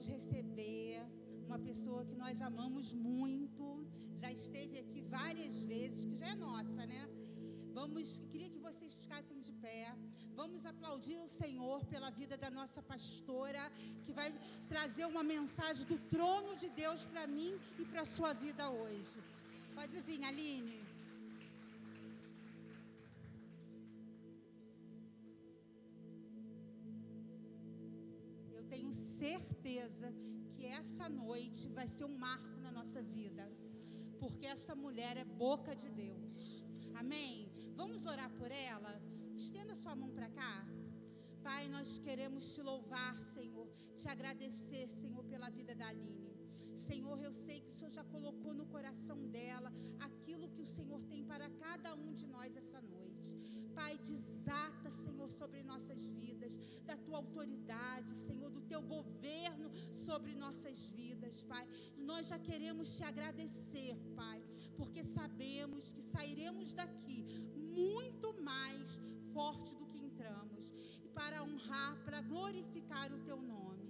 vamos receber uma pessoa que nós amamos muito, já esteve aqui várias vezes, que já é nossa, né? Queria que vocês ficassem de pé. Vamos aplaudir o Senhor pela vida da nossa pastora, que vai trazer uma mensagem do trono de Deus para mim e para a sua vida hoje. Pode vir, Aline. Eu tenho certeza que essa noite vai ser um marco na nossa vida, porque essa mulher é boca de Deus. Amém? Vamos orar por ela? Estenda sua mão para cá. Pai, nós queremos te louvar, Senhor, te agradecer, Senhor, pela vida da Aline. Senhor, eu sei que o Senhor já colocou no coração dela aquilo que o Senhor tem para cada um de nós essa noite. Pai, desata, Senhor, sobre nossas vidas, da tua autoridade, Senhor, do teu governo sobre nossas vidas, Pai. Nós já queremos te agradecer, Pai, porque sabemos que sairemos daqui muito mais forte do que entramos, e para honrar, para glorificar o teu nome.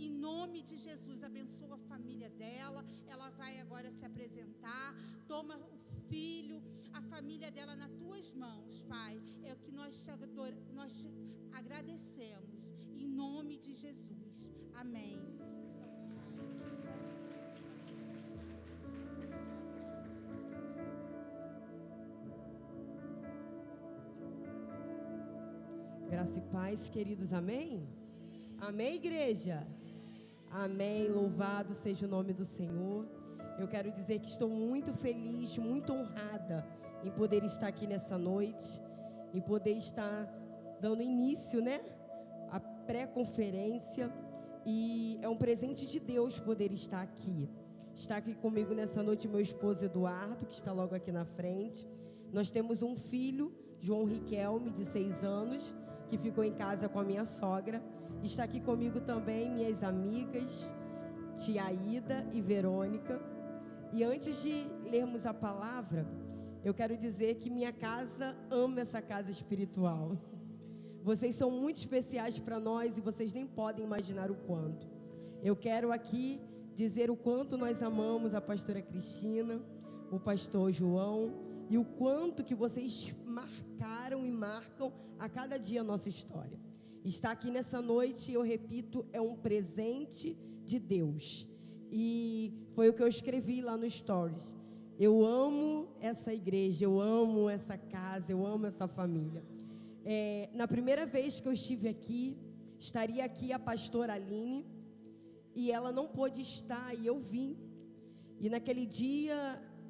Em nome de Jesus, abençoa a família dela. Ela vai agora se apresentar. Toma o filho, a família dela nas tuas mãos, Pai. É o que nós te agradecemos. Em nome de Jesus. Amém. Graça e paz, queridos, amém? Amém, igreja? Amém, louvado seja o nome do Senhor. Eu quero dizer que estou muito feliz, muito honrada em poder estar aqui nessa noite, em poder estar dando início, né, à pré-conferência, e é um presente de Deus poder estar aqui. Está aqui comigo nessa noite meu esposo Eduardo, que está logo aqui na frente. Nós temos um filho, João Riquelme, de 6 anos, que ficou em casa com a minha sogra. Está aqui comigo também minhas amigas, tia Aida e Verônica. E antes de lermos a palavra, eu quero dizer que minha casa ama essa casa espiritual. Vocês são muito especiais para nós e vocês nem podem imaginar o quanto. Eu quero aqui dizer o quanto nós amamos a pastora Cristina, o pastor João, e o quanto que vocês marcaram e marcam a cada dia a nossa história. Estar aqui nessa noite, eu repito, é um presente de Deus. E foi o que eu escrevi lá no Stories. Eu amo essa igreja, eu amo essa casa, eu amo essa família. Na primeira vez que eu estive aqui, estaria aqui a pastora Aline, e ela não pôde estar, e eu vim. E naquele dia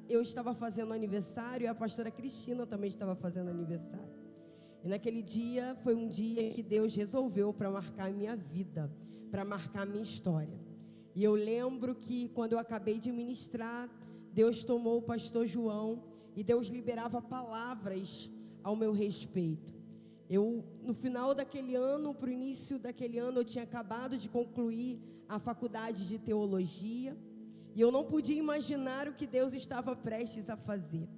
eu estava fazendo aniversário, e a pastora Cristina também estava fazendo aniversário. E naquele dia foi um dia que Deus resolveu para marcar a minha vida, para marcar a minha história. E eu lembro que quando eu acabei de ministrar, Deus tomou o pastor João e Deus liberava palavras ao meu respeito. No final daquele ano, para o início daquele ano, eu tinha acabado de concluir a faculdade de teologia. E eu não podia imaginar o que Deus estava prestes a fazer.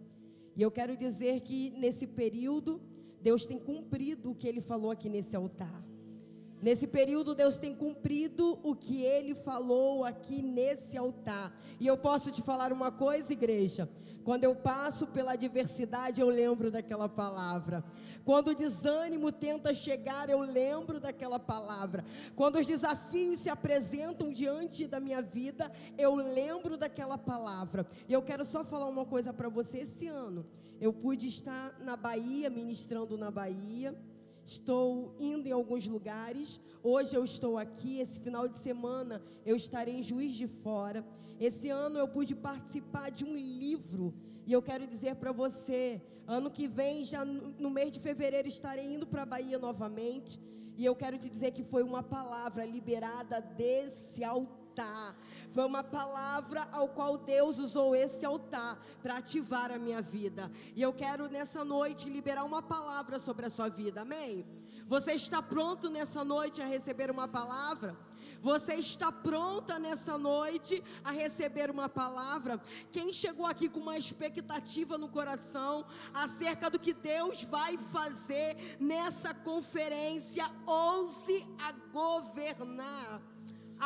E eu quero dizer que nesse período, Deus tem cumprido o que Ele falou aqui nesse altar. Nesse período, Deus tem cumprido o que Ele falou aqui nesse altar. E eu posso te falar uma coisa, igreja? Quando eu passo pela adversidade, eu lembro daquela palavra. Quando o desânimo tenta chegar, eu lembro daquela palavra. Quando os desafios se apresentam diante da minha vida, eu lembro daquela palavra. E eu quero só falar uma coisa para você. Esse ano, eu pude estar na Bahia, ministrando na Bahia. Estou indo em alguns lugares. Hoje eu estou aqui. Esse final de semana eu estarei em Juiz de Fora. Esse ano eu pude participar de um livro. E eu quero dizer para você, ano que vem, já no mês de fevereiro, estarei indo para a Bahia novamente. E eu quero te dizer que foi uma palavra liberada desse altar. Foi uma palavra ao qual Deus usou esse altar para ativar a minha vida. E eu quero nessa noite liberar uma palavra sobre a sua vida, amém? Você está pronto nessa noite a receber uma palavra? Você está pronta nessa noite a receber uma palavra? Quem chegou aqui com uma expectativa no coração acerca do que Deus vai fazer nessa conferência, ouse a governar.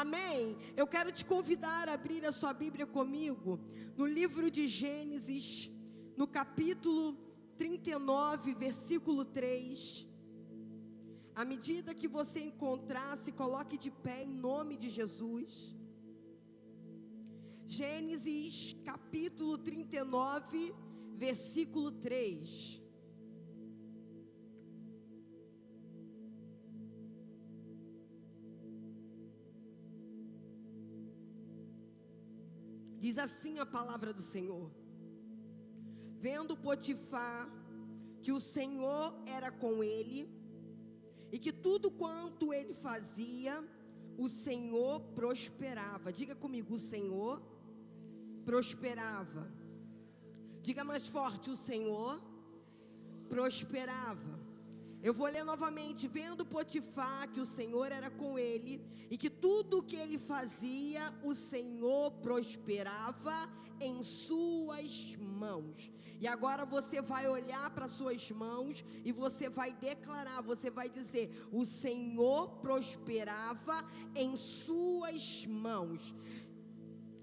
Amém? Eu quero te convidar a abrir a sua Bíblia comigo, no livro de Gênesis, no capítulo 39, versículo 3. À medida que você encontrar, se coloque de pé em nome de Jesus. Gênesis, capítulo 39, versículo 3. Diz assim a palavra do Senhor: vendo Potifar que o Senhor era com ele, e que tudo quanto ele fazia, o Senhor prosperava. Diga comigo: o Senhor prosperava. Diga mais forte: o Senhor prosperava. Eu vou ler novamente. Vendo Potifar que o Senhor era com ele, e que tudo o que ele fazia, o Senhor prosperava em suas mãos. E agora você vai olhar para suas mãos e você vai declarar, você vai dizer: o Senhor prosperava em suas mãos.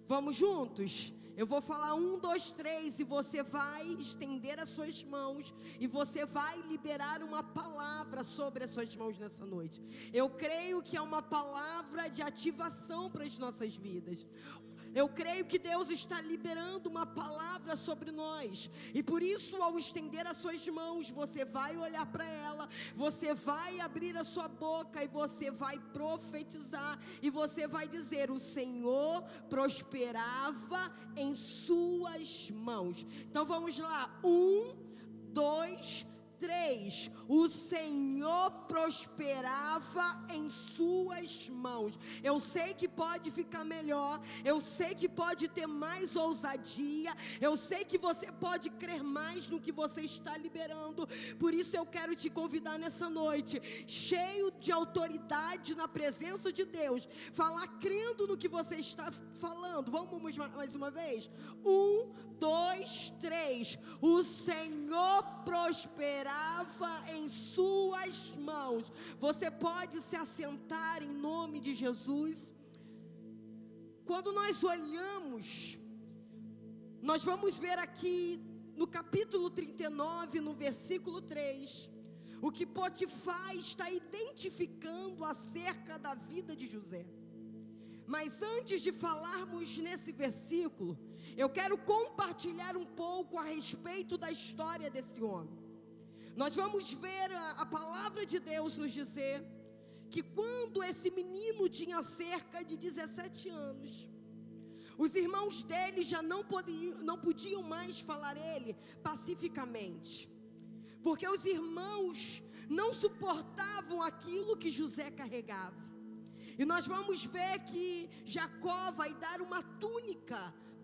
Vamos juntos? Eu vou falar 1, 2, 3 e você vai estender as suas mãos e você vai liberar uma palavra sobre as suas mãos nessa noite. Eu creio que é uma palavra de ativação para as nossas vidas. Eu creio que Deus está liberando uma palavra sobre nós. E por isso, ao estender as suas mãos, você vai olhar para ela, você vai abrir a sua boca e você vai profetizar. E você vai dizer: o Senhor prosperava em suas mãos. Então vamos lá. 1, 2, 3. O Senhor prosperava em suas mãos. Eu sei que pode ficar melhor, eu sei que pode ter mais ousadia, eu sei que você pode crer mais no que você está liberando. Por isso eu quero te convidar nessa noite, cheio de autoridade na presença de Deus, falar crendo no que você está falando. Vamos mais uma vez? 1, 2, 3. O Senhor prosperava em suas mãos. Você pode se assentar em nome de Jesus. Quando nós olhamos, nós vamos ver aqui no capítulo 39, no versículo 3, o que Potifar está identificando acerca da vida de José. Mas antes de falarmos nesse versículo, eu quero compartilhar um pouco a respeito da história desse homem. Nós vamos ver a palavra de Deus nos dizer que quando esse menino tinha cerca de 17 anos, os irmãos dele já não podiam mais falar ele pacificamente, porque os irmãos não suportavam aquilo que José carregava. E nós vamos ver que Jacó vai dar uma túnica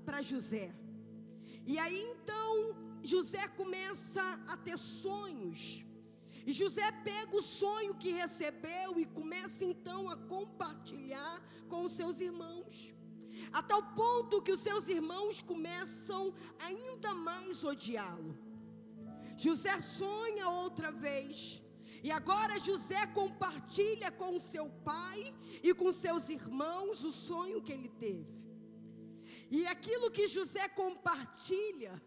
para José. E aí então José começa a ter sonhos. E José pega o sonho que recebeu e começa então a compartilhar com os seus irmãos. A tal ponto que os seus irmãos começam ainda mais odiá-lo. José sonha outra vez. E agora José compartilha com seu pai e com seus irmãos o sonho que ele teve. E aquilo que José compartilha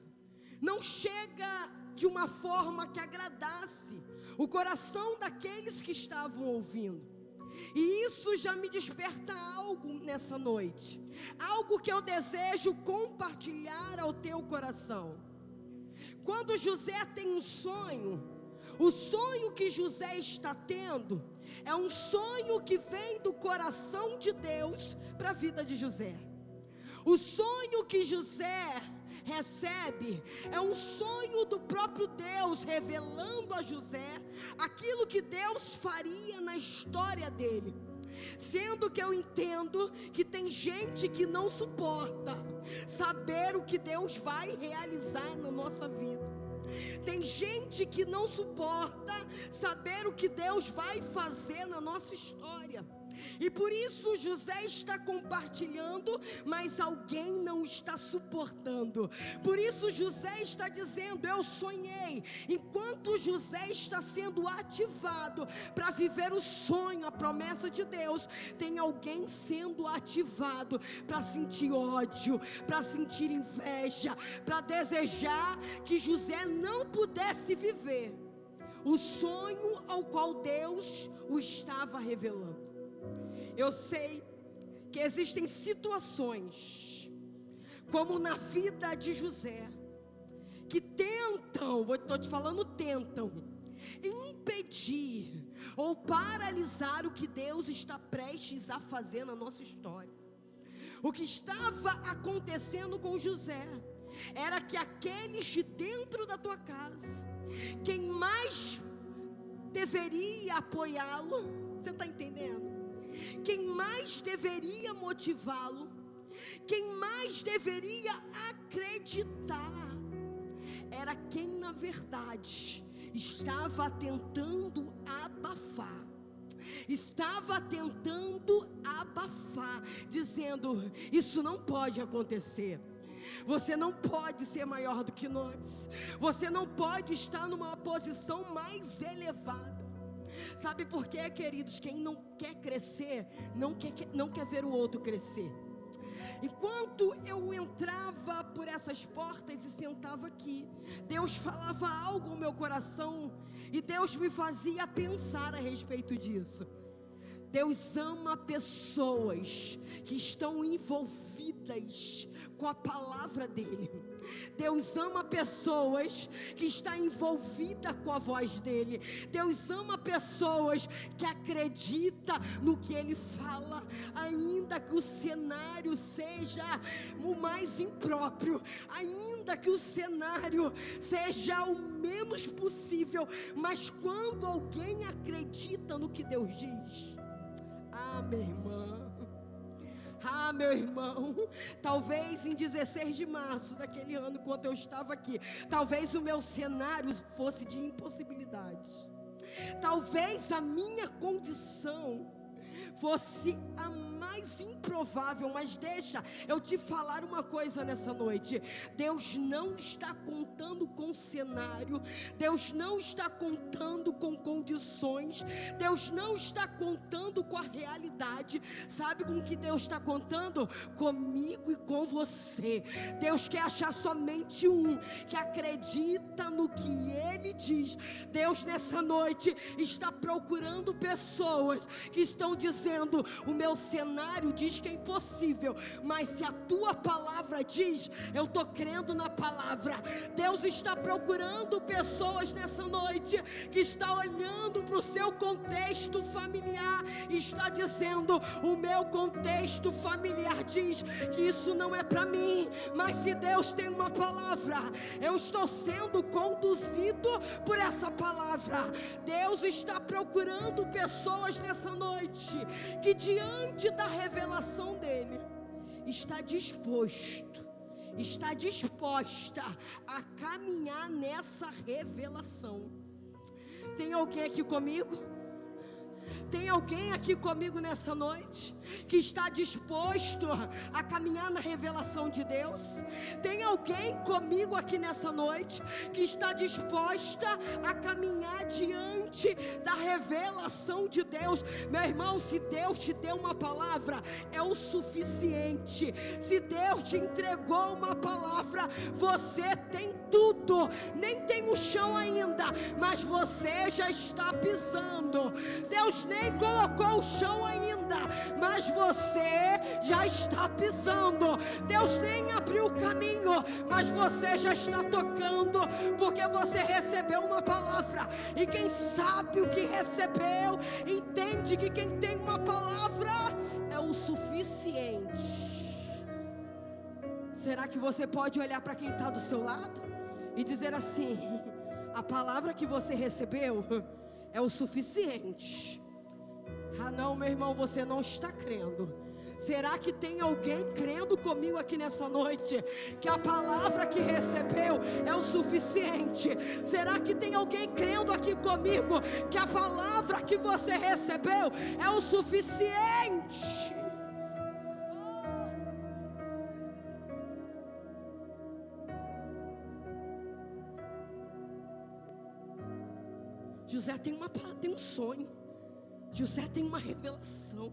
não chega de uma forma que agradasse o coração daqueles que estavam ouvindo. E isso já me desperta algo nessa noite, algo que eu desejo compartilhar ao teu coração. Quando José tem um sonho, o sonho que José está tendo é um sonho que vem do coração de Deus para a vida de José. O sonho que José recebe é um sonho do próprio Deus, revelando a José aquilo que Deus faria na história dele. Sendo que eu entendo que tem gente que não suporta saber o que Deus vai realizar na nossa vida. Tem gente que não suporta saber o que Deus vai fazer na nossa história. E por isso José está compartilhando, mas alguém não está suportando. Por isso José está dizendo: eu sonhei. Enquanto José está sendo ativado para viver o sonho, a promessa de Deus, tem alguém sendo ativado para sentir ódio, para sentir inveja, para desejar que José não pudesse viver o sonho ao qual Deus o estava revelando. Eu sei que existem situações, como na vida de José, que tentam, estou te falando, tentam impedir ou paralisar o que Deus está prestes a fazer na nossa história. O que estava acontecendo com José era que aqueles de dentro da tua casa, quem mais deveria apoiá-lo, você está entendendo? Quem mais deveria motivá-lo, quem mais deveria acreditar, era quem na verdade estava tentando abafar, dizendo: isso não pode acontecer. Você não pode ser maior do que nós. Você não pode estar numa posição mais elevada. Sabe por quê, queridos? Quem não quer crescer, não quer ver o outro crescer. Enquanto eu entrava por essas portas e sentava aqui, Deus falava algo ao meu coração, e Deus me fazia pensar a respeito disso. Deus ama pessoas que estão envolvidas com a palavra dEle. Deus ama pessoas que estão envolvidas com a voz dEle. Deus ama pessoas que acreditam no que Ele fala, ainda que o cenário seja o mais impróprio, ainda que o cenário seja o menos possível, mas quando alguém acredita no que Deus diz, minha irmã, meu irmão, talvez em 16 de março daquele ano, quando eu estava aqui, talvez o meu cenário fosse de impossibilidade, talvez a minha condição fosse a mais improvável, mas deixa eu te falar uma coisa nessa noite. Deus não está contando com cenário, Deus não está contando com condições, Deus não está contando com a realidade. Sabe com que Deus está contando? Comigo e com você. Deus quer achar somente um que acredita no que Ele diz. Deus nessa noite está procurando pessoas que estão dizendo: o meu cenário diz que é impossível, mas se a tua palavra diz, eu estou crendo na palavra. Deus está procurando pessoas nessa noite que está olhando para o seu contexto familiar e está dizendo: o meu contexto familiar diz que isso não é para mim, mas se Deus tem uma palavra, eu estou sendo conduzido por essa palavra. Deus está procurando pessoas nessa noite que diante da revelação dEle está disposta a caminhar nessa revelação. Tem alguém aqui comigo? Tem alguém aqui comigo nessa noite que está disposto a caminhar na revelação de Deus? Tem alguém comigo aqui nessa noite que está disposta a caminhar diante da revelação de Deus? Meu irmão, se Deus te deu uma palavra, é o suficiente. Se Deus te entregou uma palavra, você tem tudo. Nem tem o chão ainda, mas você já está pisando. Deus nem colocou o chão ainda, mas você já está pisando. Deus nem abriu o caminho, mas você já está tocando, porque você recebeu uma palavra. E quem sabe o que recebeu, entende que quem tem uma palavra é o suficiente. Será que você pode olhar para quem está do seu lado e dizer assim: a palavra que você recebeu é o suficiente? Ah não, meu irmão, você não está crendo. Será que tem alguém crendo comigo aqui nessa noite que a palavra que recebeu é o suficiente? Será que tem alguém crendo aqui comigo que a palavra que você recebeu é o suficiente? José tem um sonho. José tem uma revelação.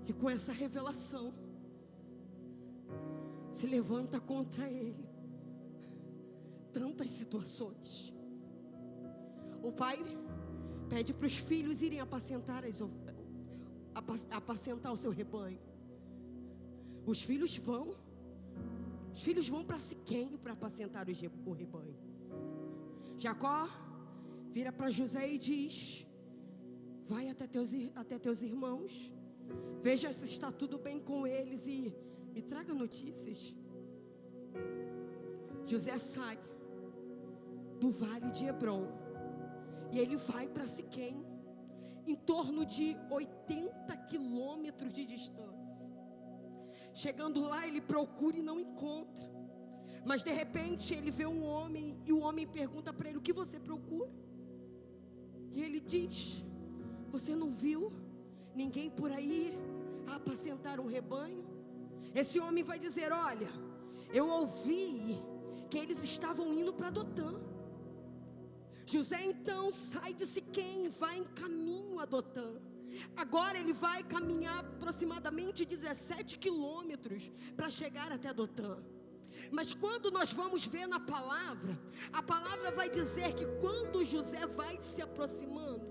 E com essa revelação se levanta contra ele tantas situações. O pai pede para os filhos irem apacentar o seu rebanho. Os filhos vão para Siquém para apacentar o rebanho. Jacó vira para José e diz: vai até teus irmãos, veja se está tudo bem com eles e me traga notícias. José sai do vale de Hebrom e ele vai para Siquém, em torno de 80 quilômetros de distância. Chegando lá, ele procura e não encontra. Mas de repente ele vê um homem e o homem pergunta para ele: o que você procura? E ele diz: você não viu ninguém por aí a apacentar um rebanho? Esse homem vai dizer: olha, eu ouvi que eles estavam indo para Dotã. José então sai de Siquém e vai em caminho a Dotã. Agora ele vai caminhar aproximadamente 17 quilômetros para chegar até Dotã. Mas quando nós vamos ver na palavra, a palavra vai dizer que quando José vai se aproximando,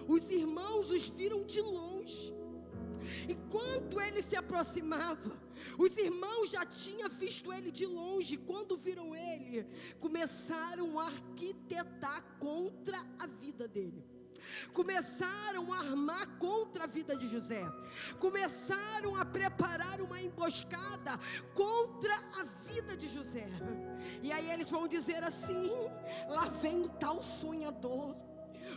os irmãos os viram de longe. Enquanto ele se aproximava, os irmãos já tinham visto ele de longe. Quando viram ele, começaram a arquitetar contra a vida dele. Começaram a armar contra a vida de José. Começaram a preparar uma emboscada contra a vida de José. E aí eles vão dizer assim: lá vem um tal sonhador.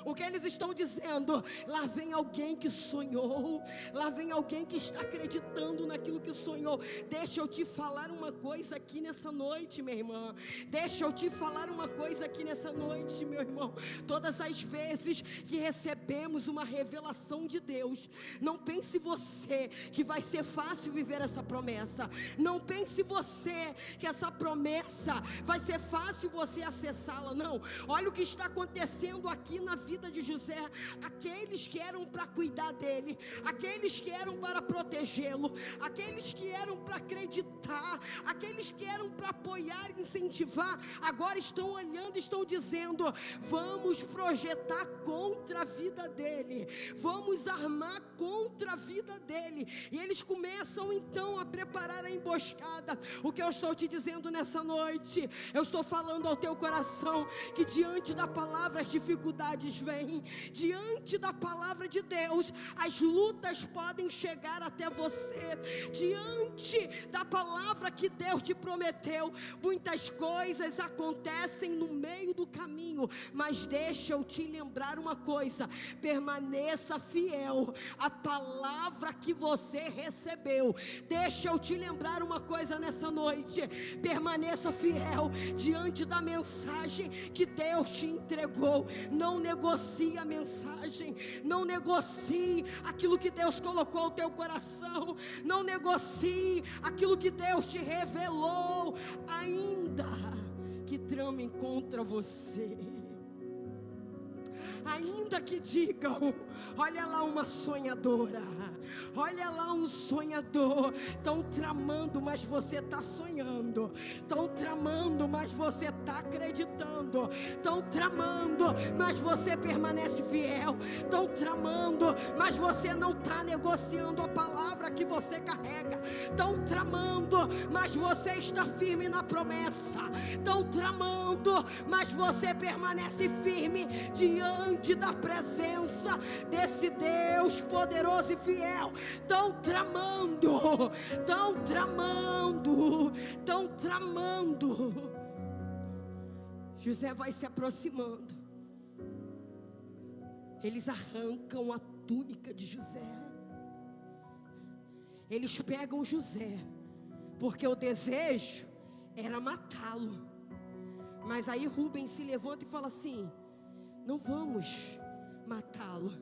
O que eles estão dizendo? Lá vem alguém que sonhou. Lá vem alguém que está acreditando naquilo que sonhou. Deixa eu te falar uma coisa aqui nessa noite, minha irmã. Deixa eu te falar uma coisa aqui nessa noite, meu irmão. Todas as vezes que recebemos uma revelação de Deus, não pense você que vai ser fácil viver essa promessa. Não pense você que essa promessa vai ser fácil você acessá-la. Não. Olha o que está acontecendo aqui na vida de José. Aqueles que eram para cuidar dele, aqueles que eram para protegê-lo, aqueles que eram para acreditar, aqueles que eram para apoiar e incentivar, agora estão olhando e estão dizendo: vamos projetar contra a vida dele, vamos armar contra a vida dele. E eles começam então a preparar a emboscada. O que eu estou te dizendo nessa noite, eu estou falando ao teu coração que diante da palavra as dificuldades vêm, diante da palavra de Deus as lutas podem chegar até você, diante da palavra que Deus te prometeu, muitas coisas acontecem no meio do caminho, mas deixa eu te lembrar uma coisa: permaneça fiel à palavra que você recebeu. Deixa eu te lembrar uma coisa nessa noite: permaneça fiel diante da mensagem que Deus te entregou. Não negocie a mensagem, não negocie aquilo que Deus colocou no teu coração, não negocie aquilo que Deus te revelou, ainda que tramem contra você, ainda que digam: olha lá uma sonhadora, olha lá um sonhador. Estão tramando, mas você está sonhando. Estão tramando, mas você está acreditando. Estão tramando, mas você permanece fiel. Estão tramando, mas você não está negociando a palavra que você carrega. Estão tramando, mas você está firme na promessa. Estão tramando, mas você permanece firme diante da presença desse Deus poderoso e fiel. Estão tramando, estão tramando, estão tramando. José vai se aproximando. Eles arrancam a túnica de José. eles pegam José, porque o desejo era matá-lo. Mas aí Rubens se levanta e fala assim: não vamos matá-lo,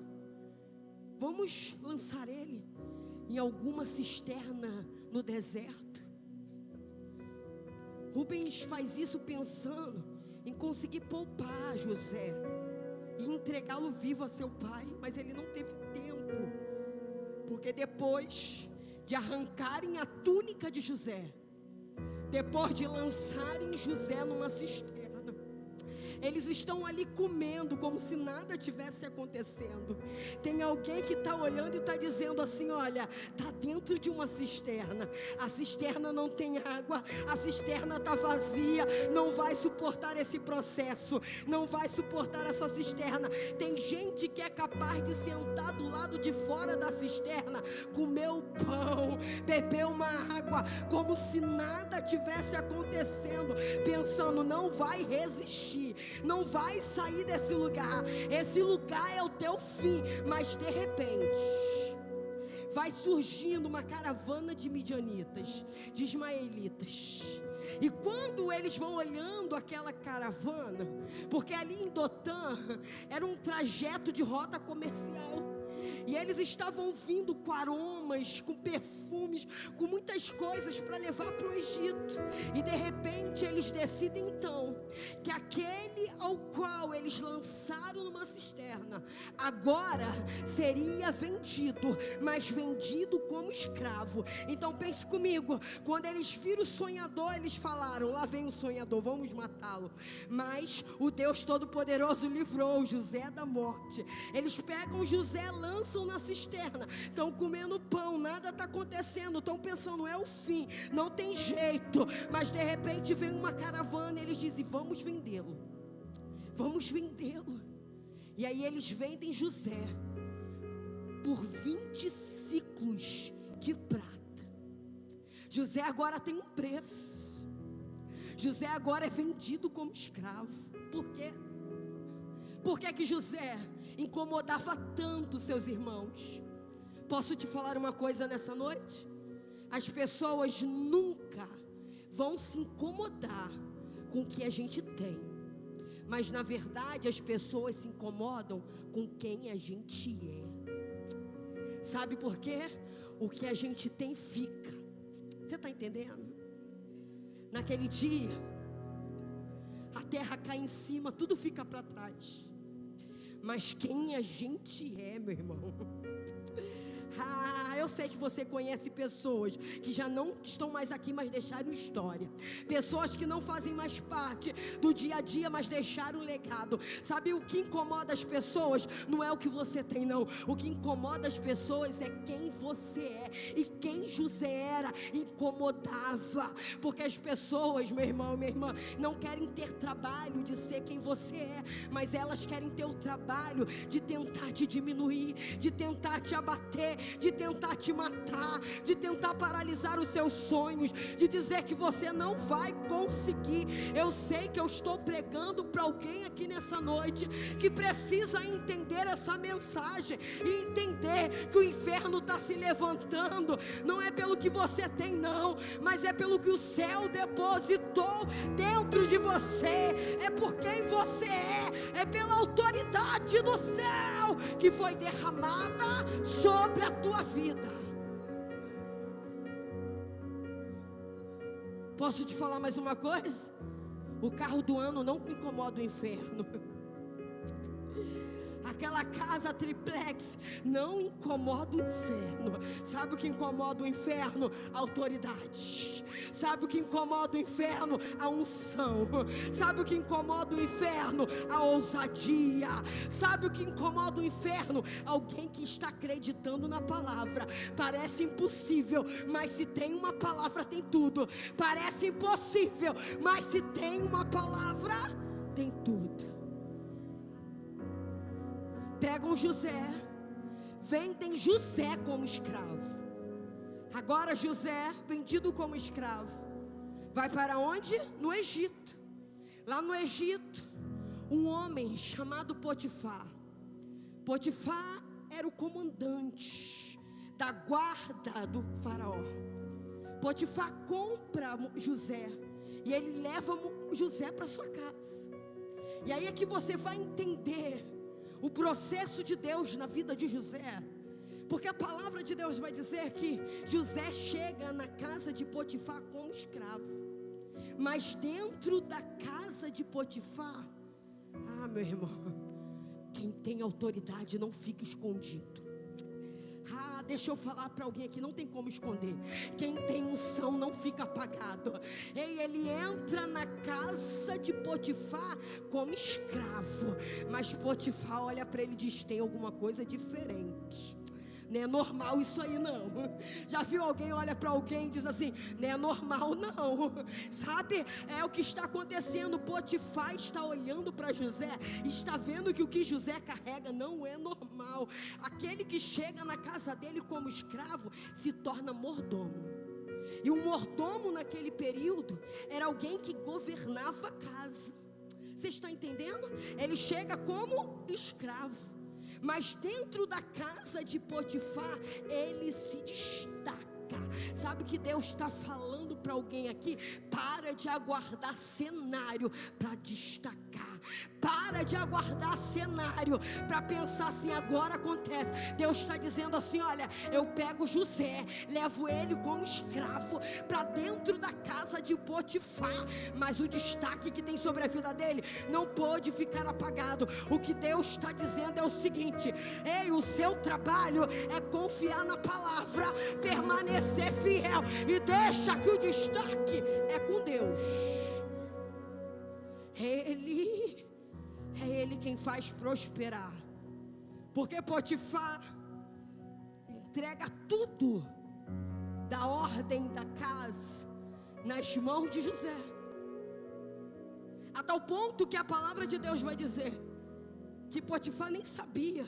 vamos lançar ele em alguma cisterna no deserto. Rubens faz isso pensando em conseguir poupar José e entregá-lo vivo a seu pai, mas ele não teve tempo, porque depois de arrancarem a túnica de José, depois de lançarem José numa cisterna, eles estão ali comendo como se nada tivesse acontecendo. Tem alguém que está olhando e está dizendo assim: olha, está dentro de uma cisterna, a cisterna não tem água, a cisterna está vazia, não vai suportar esse processo, não vai suportar essa cisterna. Tem gente que é capaz de sentar do lado de fora da cisterna, comer o pão, beber uma água, como se nada tivesse acontecendo, pensando: não vai resistir, não vai sair desse lugar, esse lugar é o teu fim. Mas de repente vai surgindo uma caravana de midianitas, de ismaelitas. E quando eles vão olhando aquela caravana, porque ali em Dotã era um trajeto de rota comercial, e eles estavam vindo com aromas, com perfumes, com muitas coisas para levar para o Egito. E de repente eles decidem então que aquele ao qual eles lançaram numa cisterna, agora seria vendido, mas vendido como escravo. Então pense comigo, quando eles viram o sonhador, eles falaram: lá vem o sonhador, vamos matá-lo. Mas o Deus Todo-Poderoso livrou José da morte. Eles pegam José, lançam na cisterna, estão comendo pão, nada está acontecendo, estão pensando: é o fim, não tem jeito. Mas de repente vem uma caravana e eles dizem: vamos vendê-lo, vamos vendê-lo. E aí eles vendem José por 20 ciclos de prata. José agora tem um preço, José agora é vendido como escravo. Por quê? Por que que José incomodava tanto seus irmãos? Posso te falar uma coisa nessa noite? As pessoas nunca vão se incomodar com o que a gente tem, mas na verdade as pessoas se incomodam com quem a gente é. Sabe por quê? O que a gente tem fica. Você está entendendo? Naquele dia a terra cai em cima, tudo fica para trás, mas quem a gente é, meu irmão? Eu sei que você conhece pessoas que já não estão mais aqui, mas deixaram história. Pessoas que não fazem mais parte do dia a dia, mas deixaram legado. Sabe o que incomoda as pessoas? Não é o que você tem, não. O que incomoda as pessoas é quem você é. E quem José era, incomodava. Porque as pessoas, meu irmão, minha irmã, não querem ter trabalho de ser quem você é, mas elas querem ter o trabalho de tentar te diminuir, de tentar te abater, de tentar te matar, de tentar paralisar os seus sonhos, de dizer que você não vai conseguir. Eu sei que eu estou pregando para alguém aqui nessa noite que precisa entender essa mensagem e entender que o inferno está se levantando, não é pelo que você tem, não, mas é pelo que o céu depositou dentro de você, é por quem você é pela autoridade do céu que foi derramada sobre a tua vida. Posso te falar mais uma coisa? O carro do ano não incomoda o inferno. Aquela casa triplex não incomoda o inferno. Sabe o que incomoda o inferno? A autoridade. Sabe o que incomoda o inferno? A unção. Sabe o que incomoda o inferno? A ousadia. Sabe o que incomoda o inferno? Alguém que está acreditando na palavra. Parece impossível, mas se tem uma palavra tem tudo. Parece impossível, mas se tem uma palavra tem tudo. Pegam José, vendem José como escravo. Agora José, vendido como escravo, vai para onde? No Egito. Lá no Egito, um homem chamado Potifar. Potifar era o comandante da guarda do faraó. Potifar compra José e ele leva José para sua casa. E aí é que você vai entender o processo de Deus na vida de José. Porque a palavra de Deus vai dizer que José chega na casa de Potifar como escravo. Mas dentro da casa de Potifar, meu irmão, quem tem autoridade não fica escondido. Deixa eu falar para alguém aqui, não tem como esconder. Quem tem unção não fica apagado. Ele entra na casa de Potifar como escravo. Mas Potifar olha para ele e diz: tem alguma coisa diferente. Não é normal isso aí não. Já viu alguém olha para alguém e diz assim: não é normal não. Sabe, é o que está acontecendo. Potifar está olhando para José, está vendo que o que José carrega não é normal. Aquele que chega na casa dele como escravo se torna mordomo. E o mordomo naquele período era alguém que governava a casa. Você está entendendo? Ele chega como escravo, mas dentro da casa de Potifar, ele se destaca. Sabe que Deus está falando para alguém aqui? Para de aguardar cenário para destacar. Para de aguardar cenário para pensar assim, agora acontece. Deus está dizendo assim: olha, eu pego José, levo ele como escravo para dentro da casa de Potifar, mas o destaque que tem sobre a vida dele não pode ficar apagado. O que Deus está dizendo é o seguinte: ei, o seu trabalho é confiar na palavra, permanecer fiel e deixa que o destaque é com Deus. É Ele quem faz prosperar. Porque Potifar entrega tudo da ordem da casa nas mãos de José, a tal ponto que a palavra de Deus vai dizer que Potifar nem sabia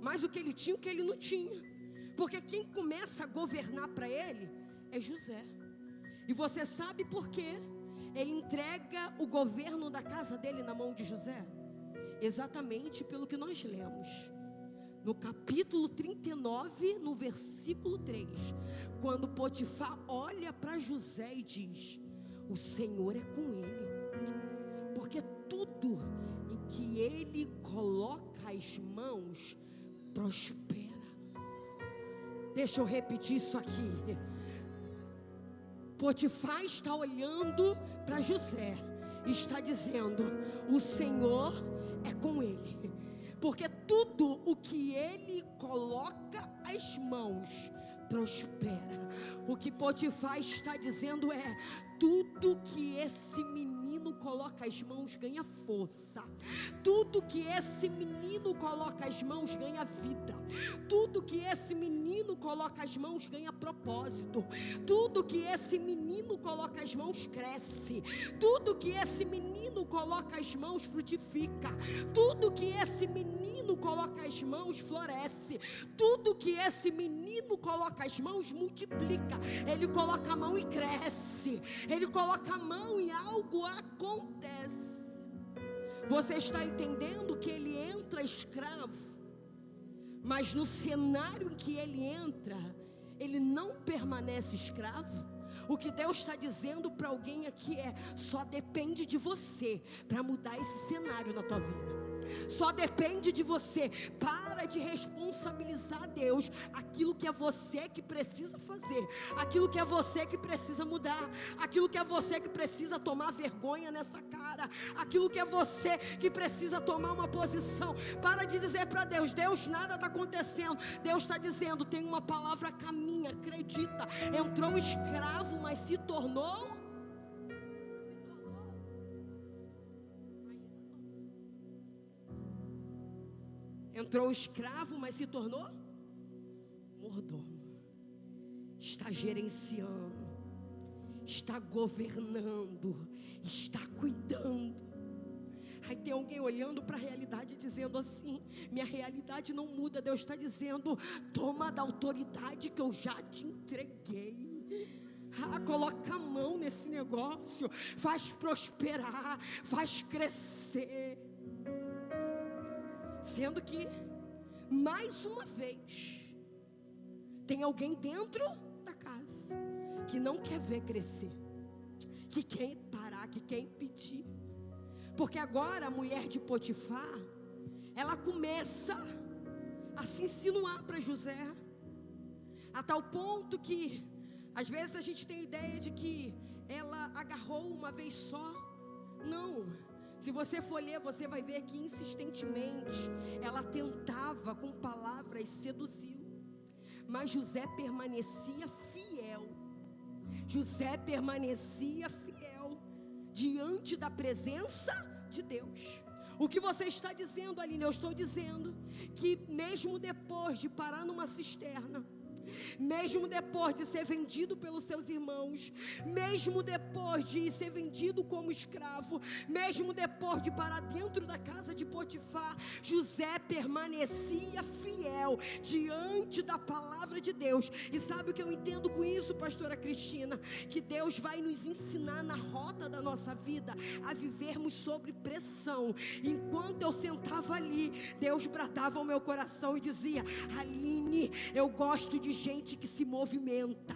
mais o que ele tinha e o que ele não tinha. Porque quem começa a governar para ele é José. E você sabe por quê? Ele entrega o governo da casa dele na mão de José? Exatamente pelo que nós lemos no capítulo 39, no versículo 3, quando Potifar olha para José e diz: o Senhor é com ele, porque tudo em que ele coloca as mãos prospera. Deixa eu repetir isso aqui. Potifar está olhando para José e está dizendo: o Senhor é com ele, porque tudo o que ele coloca as mãos prospera. O que Potifar está dizendo é: tudo que esse menino coloca as mãos ganha força. Tudo que esse menino coloca as mãos ganha vida. Tudo que esse menino coloca as mãos ganha propósito. Tudo que esse menino coloca as mãos cresce. Tudo que esse menino coloca as mãos frutifica. Tudo que esse menino coloca as mãos floresce. Tudo que esse menino coloca as mãos multiplica. Ele coloca a mão e cresce. Ele coloca a mão e algo acontece. Você está entendendo que ele entra escravo, mas no cenário em que ele entra, ele não permanece escravo? O que Deus está dizendo para alguém aqui é: só depende de você para mudar esse cenário na tua vida. Só depende de você. Para de responsabilizar Deus. Aquilo que é você que precisa fazer, aquilo que é você que precisa mudar, aquilo que é você que precisa tomar vergonha nessa cara, aquilo que é você que precisa tomar uma posição. Para de dizer para Deus: Deus, nada está acontecendo. Deus está dizendo: tem uma palavra caminha, acredita. Entrou escravo, mas se tornou escravo, mas se tornou mordomo. Está gerenciando, está governando, está cuidando. Aí tem alguém olhando para a realidade dizendo assim: minha realidade não muda. Deus está dizendo: toma da autoridade que eu já te entreguei. Coloca a mão nesse negócio, faz prosperar, faz crescer. Sendo que, mais uma vez, tem alguém dentro da casa que não quer ver crescer, que quer parar, que quer impedir. Porque agora a mulher de Potifar, ela começa a se insinuar para José, a tal ponto que às vezes a gente tem a ideia de que ela agarrou uma vez só. Não, se você for ler, você vai ver que insistentemente ela tentava com palavras seduzir. Mas José permanecia fiel. José permanecia fiel diante da presença de Deus. O que você está dizendo, Aline? Eu estou dizendo que mesmo depois de parar numa cisterna, mesmo depois de ser vendido pelos seus irmãos, mesmo depois de ser vendido como escravo, mesmo depois de parar dentro da casa de Potifar, José permanecia fiel diante da palavra de Deus. E sabe o que eu entendo com isso, pastora Cristina? Que Deus vai nos ensinar na rota da nossa vida a vivermos sobre pressão. Enquanto eu sentava ali, Deus bradava ao meu coração e dizia: Aline, eu gosto de gente que se movimenta.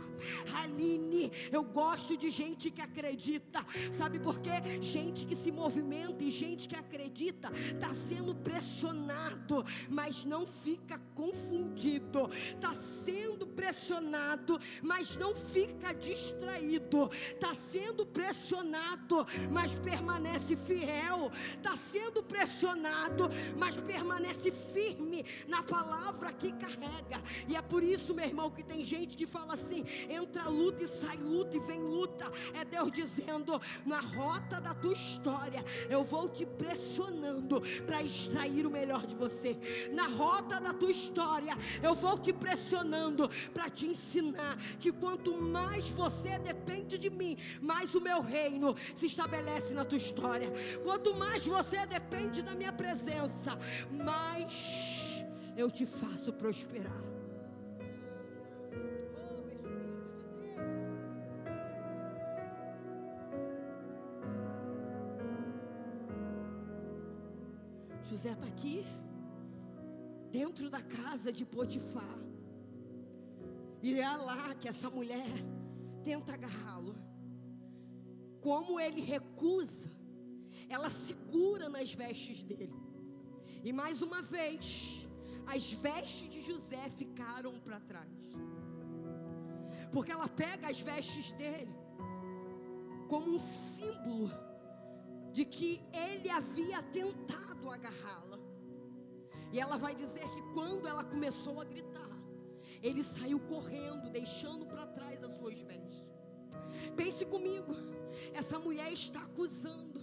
Aline, eu gosto de gente que acredita. Sabe por quê? Gente que se movimenta e gente que acredita está sendo pressionado, mas não fica confundido. Está sendo pressionado, mas não fica distraído. Está sendo pressionado, mas permanece fiel. Está sendo pressionado, mas permanece firme na palavra que carrega. E é por isso, meu irmão, que tem gente que fala assim: entra luta e sai luta e vem luta. É Deus dizendo: na rota da tua história eu vou te pressionando para extrair o melhor de você. Na rota da tua história eu vou te pressionando para te ensinar que quanto mais você depende de mim, mais o meu reino se estabelece na tua história. Quanto mais você depende da minha presença, mais eu te faço prosperar. José está aqui, dentro da casa de Potifar, e é lá que essa mulher tenta agarrá-lo. Como ele recusa, ela segura nas vestes dele, e mais uma vez, as vestes de José ficaram para trás, porque ela pega as vestes dele como um símbolo de que ele havia tentado agarrá-la. E ela vai dizer que quando ela começou a gritar, ele saiu correndo, deixando para trás as suas vestes. Pense comigo, essa mulher está acusando,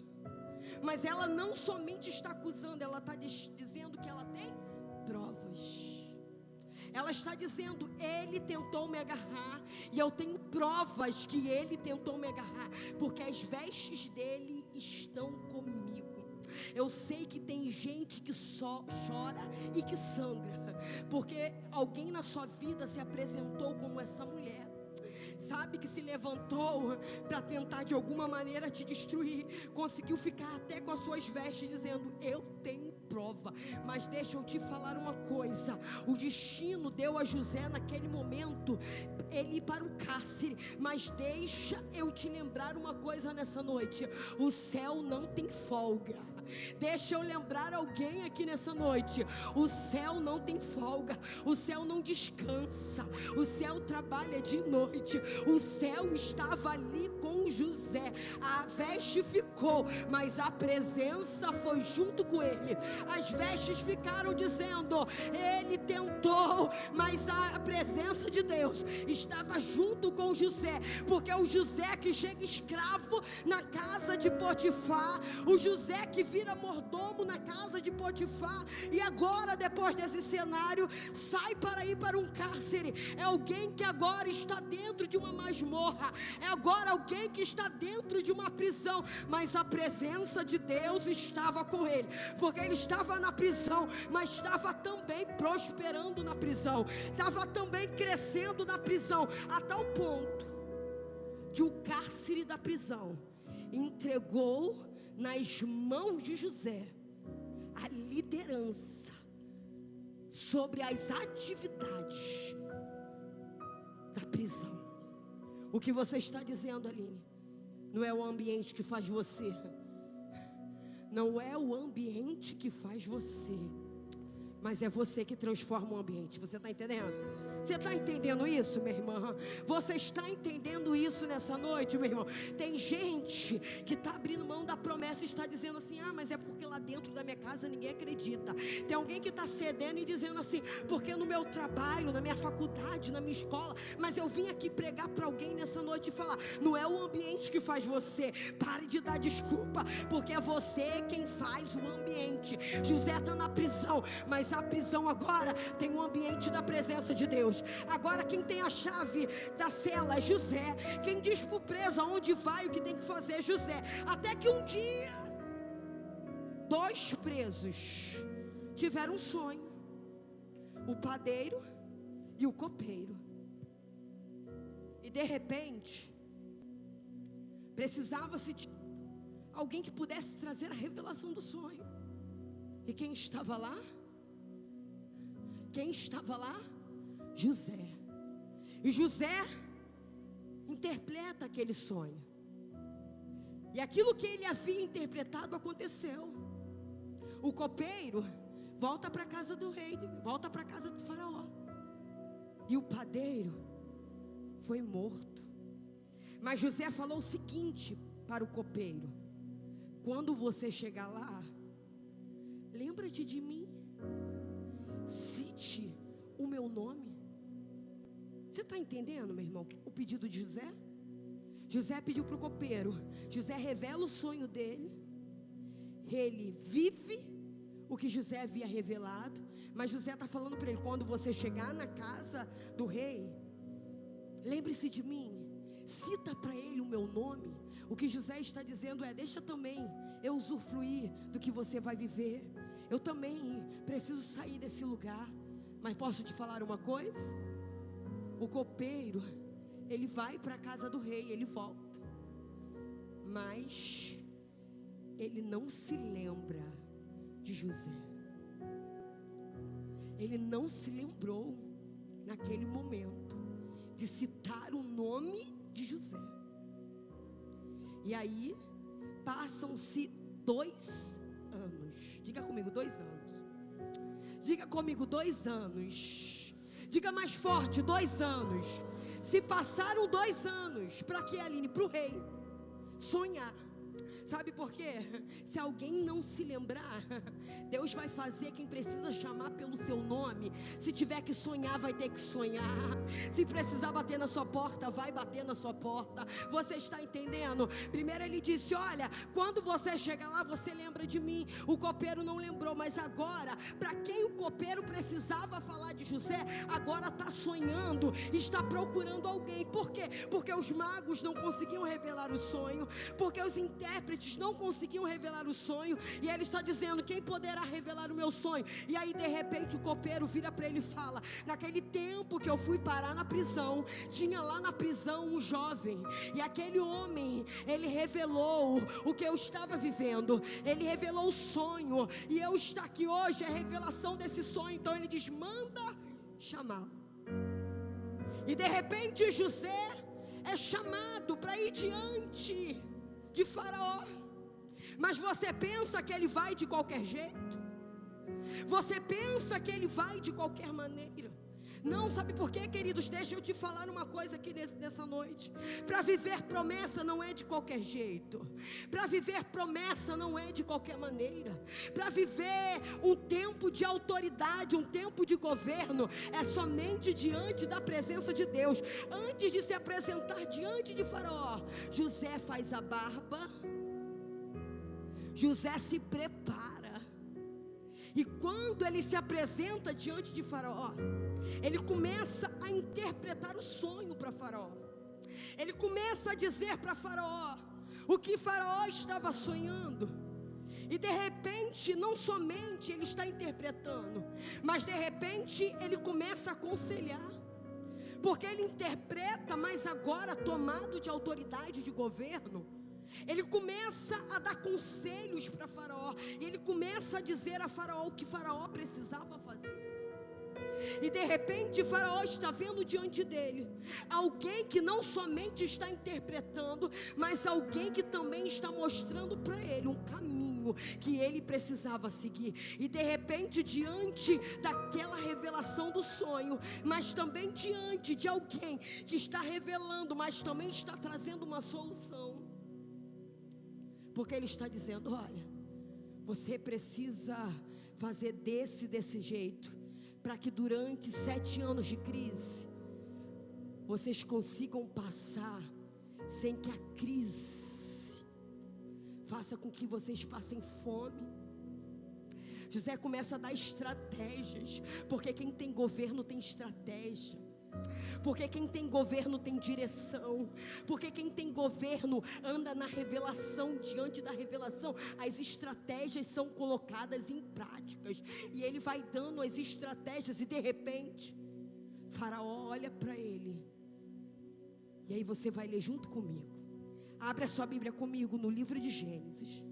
mas ela não somente está acusando, ela está dizendo que ela tem provas. Ela está dizendo: ele tentou me agarrar, e eu tenho provas que ele tentou me agarrar, porque as vestes dele estão comigo. Eu sei que tem gente que só chora e que sangra, porque alguém na sua vida se apresentou como essa mulher. Sabe, que se levantou para tentar de alguma maneira te destruir, conseguiu ficar até com as suas vestes dizendo: eu tenho prova. Mas deixa eu te falar uma coisa: o destino deu a José naquele momento ele ir para o cárcere, mas deixa eu te lembrar uma coisa nessa noite: o céu não tem folga. Deixa eu lembrar alguém aqui nessa noite: o céu não tem folga, o céu não descansa, o céu trabalha de noite. O céu estava ali com José, a veste ficou, mas a presença foi junto com ele. As vestes ficaram dizendo: ele tentou, mas a presença de Deus estava junto com José, porque é o José que chega escravo na casa de Potifar, o José que vira mordomo na casa de Potifar, e agora, depois desse cenário, sai para ir para um cárcere. É alguém que agora está dentro de uma masmorra, é agora alguém que está dentro de uma prisão, mas a presença de Deus estava com ele, porque ele estava na prisão, mas estava também prosperando na prisão, estava também crescendo na prisão, a tal ponto que o cárcere da prisão entregou nas mãos de José a liderança sobre as atividades prisão. O que você está dizendo, Aline, não é o ambiente que faz você. Não é o ambiente que faz você, mas é você que transforma o ambiente. Você está entendendo? Você está entendendo isso, minha irmã? Você está entendendo isso nessa noite, meu irmão? Tem gente que está abrindo mão da promessa e está dizendo assim: ah, mas é porque lá dentro da minha casa ninguém acredita. Tem alguém que está cedendo e dizendo assim: porque no meu trabalho, na minha faculdade, na minha escola. Mas eu vim aqui pregar para alguém nessa noite e falar: não é o ambiente que faz você. Pare de dar desculpa, porque é você quem faz o ambiente. José está na prisão, mas a prisão agora tem um ambiente da presença de Deus. Agora quem tem a chave da cela é José. Quem diz para o preso aonde vai, o que tem que fazer é José. Até que um dia 2 presos tiveram um sonho: o padeiro e o copeiro. E de repente precisava-se de alguém que pudesse trazer a revelação do sonho. E quem estava lá? Quem estava lá? José. E José interpreta aquele sonho. E aquilo que ele havia interpretado aconteceu. O copeiro volta para a casa do rei, volta para a casa do faraó. E o padeiro foi morto. Mas José falou o seguinte para o copeiro: quando você chegar lá, lembra-te de mim, cite o meu nome. Você está entendendo, meu irmão, o pedido de José? José pediu para o copeiro. José revela o sonho dele. Ele vive o que José havia revelado. Mas José está falando para ele: quando você chegar na casa do rei, lembre-se de mim, cita para ele o meu nome. O que José está dizendo é: deixa também eu usufruir do que você vai viver. Eu também preciso sair desse lugar. Mas posso te falar uma coisa? O copeiro, ele vai para a casa do rei, ele volta, mas ele não se lembra de José. Ele não se lembrou naquele momento de citar o nome de José. E aí passam-se 2 anos. Diga comigo, 2 anos. Diga comigo, 2 anos. Diga mais forte, 2 anos. Se passaram 2 anos, para que, Aline? Para o rei sonhar. Sabe por quê? Se alguém não se lembrar, Deus vai fazer quem precisa chamar pelo seu nome. Se tiver que sonhar, vai ter que sonhar. Se precisar bater na sua porta, vai bater na sua porta. Você está entendendo? Primeiro ele disse: olha, quando você chegar lá, você lembra de mim. O copeiro não lembrou, mas agora, para quem o copeiro precisava falar de José, agora está sonhando, está procurando alguém. Por quê? Porque os magos não conseguiam revelar o sonho, porque os intérpretes não conseguiam revelar o sonho, e ele está dizendo: quem poderá revelar o meu sonho? E aí de repente o copeiro vira para ele e fala: naquele tempo que eu fui parar na prisão, tinha lá na prisão um jovem, e aquele homem, ele revelou o que eu estava vivendo, ele revelou o sonho, e eu estou aqui hoje, é a revelação desse sonho. Então ele diz: manda chamá-lo. E de repente José é chamado para ir diante de Faraó. Mas você pensa que ele vai de qualquer jeito? Você pensa que ele vai de qualquer maneira? Não, sabe por quê, queridos? Deixa eu te falar uma coisa aqui nessa noite. Para viver promessa não é de qualquer jeito. Para viver promessa não é de qualquer maneira. Para viver um tempo de autoridade, um tempo de governo, é somente diante da presença de Deus. Antes de se apresentar diante de Faraó, José faz a barba, José se prepara. E quando ele se apresenta diante de Faraó, ele começa a interpretar o sonho para Faraó. Ele começa a dizer para Faraó o que Faraó estava sonhando. E de repente, não somente ele está interpretando, mas de repente ele começa a aconselhar. Porque ele interpreta, mas agora tomado de autoridade de governo, ele começa a dar conselhos para Faraó. E ele começa a dizer a Faraó o que Faraó precisava fazer. E de repente Faraó está vendo diante dele alguém que não somente está interpretando, mas alguém que também está mostrando para ele um caminho que ele precisava seguir. E de repente, diante daquela revelação do sonho, mas também diante de alguém que está revelando, mas também está trazendo uma solução, porque ele está dizendo: olha, você precisa fazer desse jeito, para que durante 7 anos de crise, vocês consigam passar, sem que a crise faça com que vocês passem fome. José começa a dar estratégias, porque quem tem governo tem estratégia, porque quem tem governo tem direção, porque quem tem governo anda na revelação. Diante da revelação, as estratégias são colocadas em práticas, e ele vai dando as estratégias, e de repente Faraó olha para ele. E aí você vai ler junto comigo. Abre a sua Bíblia comigo no livro de Gênesis,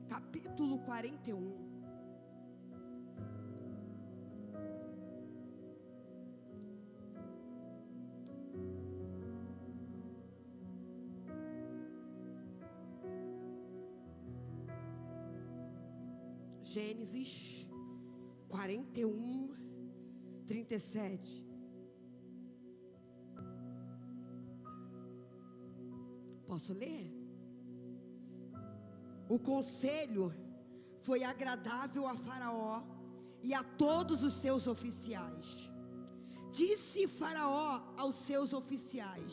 capítulo 41. Gênesis 41, 37. Posso ler? O conselho foi agradável a Faraó e a todos os seus oficiais. Disse Faraó aos seus oficiais: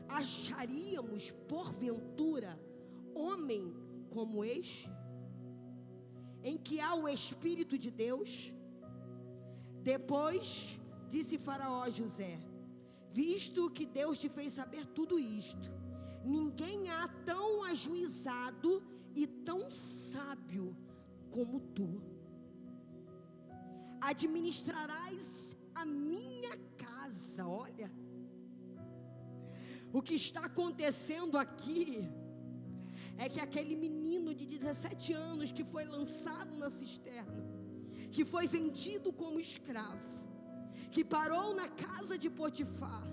acharíamos porventura homem como este, em que há o Espírito de Deus? Depois disse Faraó a José: visto que Deus te fez saber tudo isto, ninguém há tão ajuizado e tão sábio como tu. Administrarás a minha casa. Olha, o que está acontecendo aqui é que aquele menino de 17 anos que foi lançado na cisterna, que foi vendido como escravo, que parou na casa de Potifar,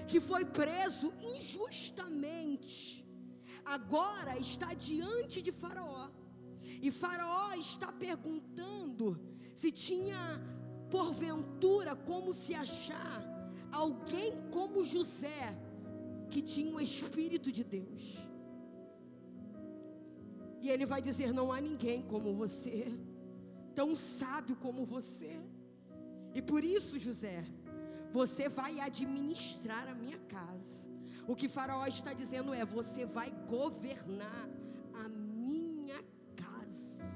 que foi preso injustamente, agora está diante de Faraó. E Faraó está perguntando se tinha porventura como se achar alguém como José, que tinha o Espírito de Deus. E ele vai dizer: não há ninguém como você, tão sábio como você. E por isso, José, você vai administrar a minha casa. O que Faraó está dizendo é: você vai governar a minha casa.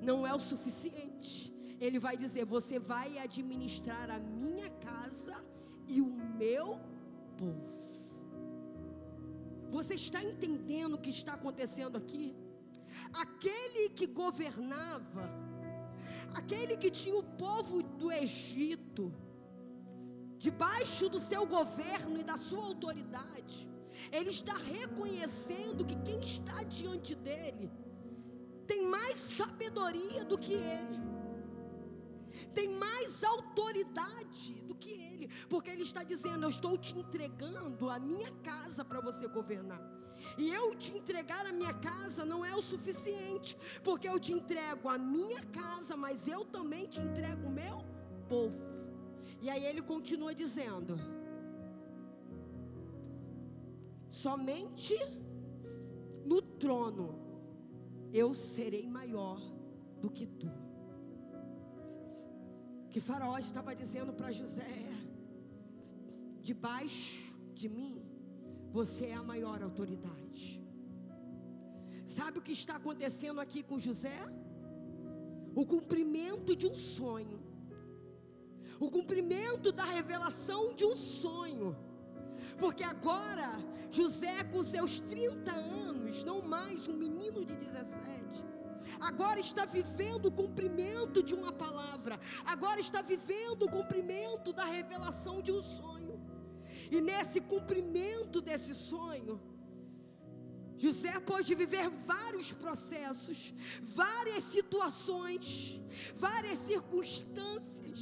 Não é o suficiente. Ele vai dizer: você vai administrar a minha casa e o meu povo. Você está entendendo o que está acontecendo aqui? Aquele que governava, aquele que tinha o povo do Egito debaixo do seu governo e da sua autoridade, ele está reconhecendo que quem está diante dele tem mais sabedoria do que ele, tem mais autoridade do que ele, porque ele está dizendo: eu estou te entregando a minha casa para você governar. E eu te entregar a minha casa não é o suficiente, porque eu te entrego a minha casa, mas eu também te entrego o meu povo. E aí ele continua dizendo: somente no trono eu serei maior do que tu. Que Faraó estava dizendo para José: debaixo de mim você é a maior autoridade. Sabe o que está acontecendo aqui com José? O cumprimento de um sonho, o cumprimento da revelação de um sonho. Porque agora José, com seus 30 anos, não mais um menino de 17, agora está vivendo o cumprimento de uma palavra, agora está vivendo o cumprimento da revelação de um sonho. E nesse cumprimento desse sonho, José pôde viver vários processos, várias situações, várias circunstâncias,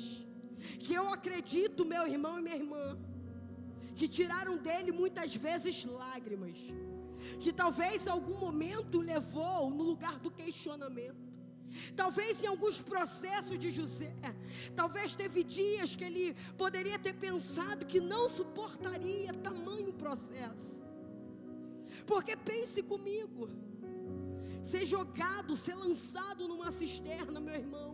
que eu acredito, meu irmão e minha irmã, que tiraram dele muitas vezes lágrimas, que talvez em algum momento o levou no lugar do questionamento. Talvez em alguns processos de José, talvez teve dias que ele poderia ter pensado que não suportaria tamanho processo. Porque pense comigo, ser jogado, ser lançado numa cisterna, meu irmão,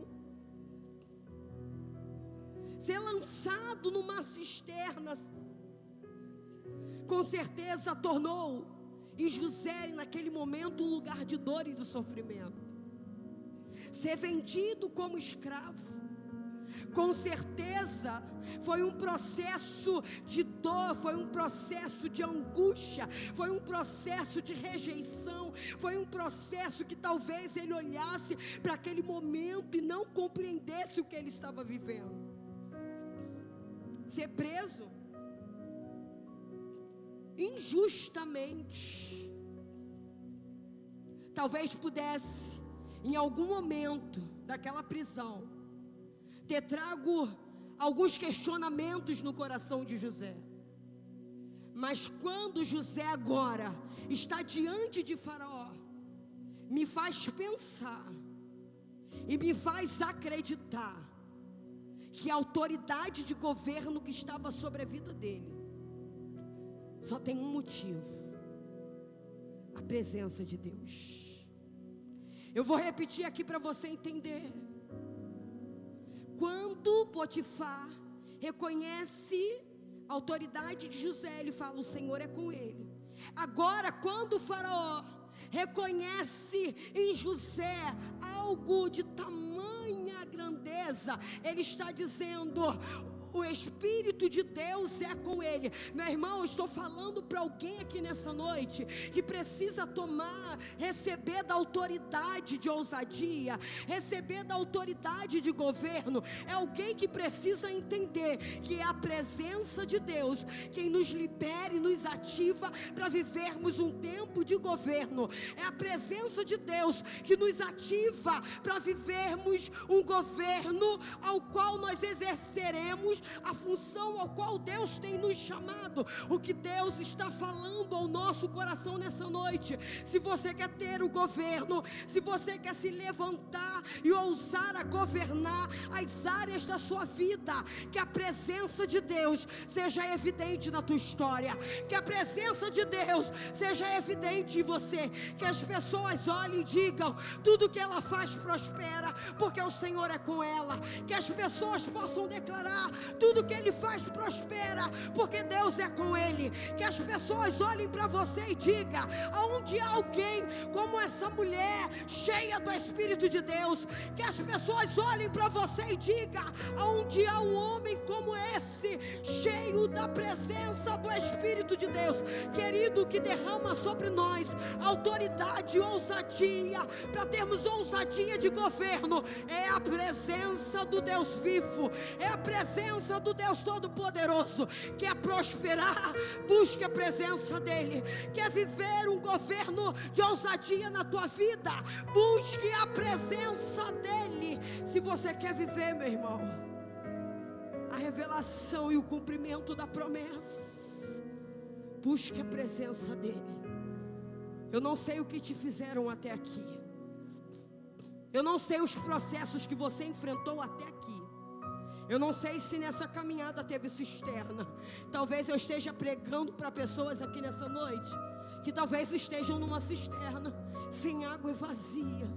ser lançado numa cisterna, com certeza tornou em José naquele momento um lugar de dor e de sofrimento. Ser vendido como escravo, com certeza foi um processo de dor, foi um processo de angústia, foi um processo de rejeição, foi um processo que talvez ele olhasse para aquele momento e não compreendesse o que ele estava vivendo. Ser preso injustamente, talvez pudesse em algum momento daquela prisão ter trago alguns questionamentos no coração de José. Mas quando José agora está diante de Faraó, me faz pensar e me faz acreditar que a autoridade de governo que estava sobre a vida dele só tem um motivo: a presença de Deus. Eu vou repetir aqui para você entender. Quando Potifar reconhece a autoridade de José, ele fala: o Senhor é com ele. Agora, quando o Faraó reconhece em José algo de tamanha grandeza, ele está dizendo: o Espírito de Deus é com ele. Meu irmão, eu estou falando para alguém aqui nessa noite que precisa receber da autoridade de ousadia, receber da autoridade de governo. É alguém que precisa entender que é a presença de Deus quem nos libera e nos ativa para vivermos um tempo de governo. É a presença de Deus que nos ativa para vivermos um governo ao qual nós exerceremos a função ao qual Deus tem nos chamado. O que Deus está falando ao nosso coração nessa noite: se você quer ter o governo, se você quer se levantar e ousar a governar as áreas da sua vida, que a presença de Deus seja evidente na tua história, que a presença de Deus seja evidente em você, que as pessoas olhem e digam: tudo que ela faz prospera, porque o Senhor é com ela. Que as pessoas possam declarar: tudo que ele faz prospera, porque Deus é com ele. Que as pessoas olhem para você e digam: aonde há alguém como essa mulher cheia do Espírito de Deus. Que as pessoas olhem para você e digam: aonde há um homem como esse, cheio da presença do Espírito de Deus. Querido, que derrama sobre nós autoridade e ousadia, para termos ousadia de governo, é a presença do Deus vivo, é a presença do Deus Todo-Poderoso. Quer prosperar? Busque a presença dEle. Quer viver um governo de ousadia na tua vida? Busque a presença dEle. Se você quer viver, meu irmão, a revelação e o cumprimento da promessa, busque a presença dEle. Eu não sei o que te fizeram até aqui, eu não sei os processos que você enfrentou até aqui, eu não sei se nessa caminhada teve cisterna. Talvez eu esteja pregando para pessoas aqui nessa noite que talvez estejam numa cisterna, sem água e vazia.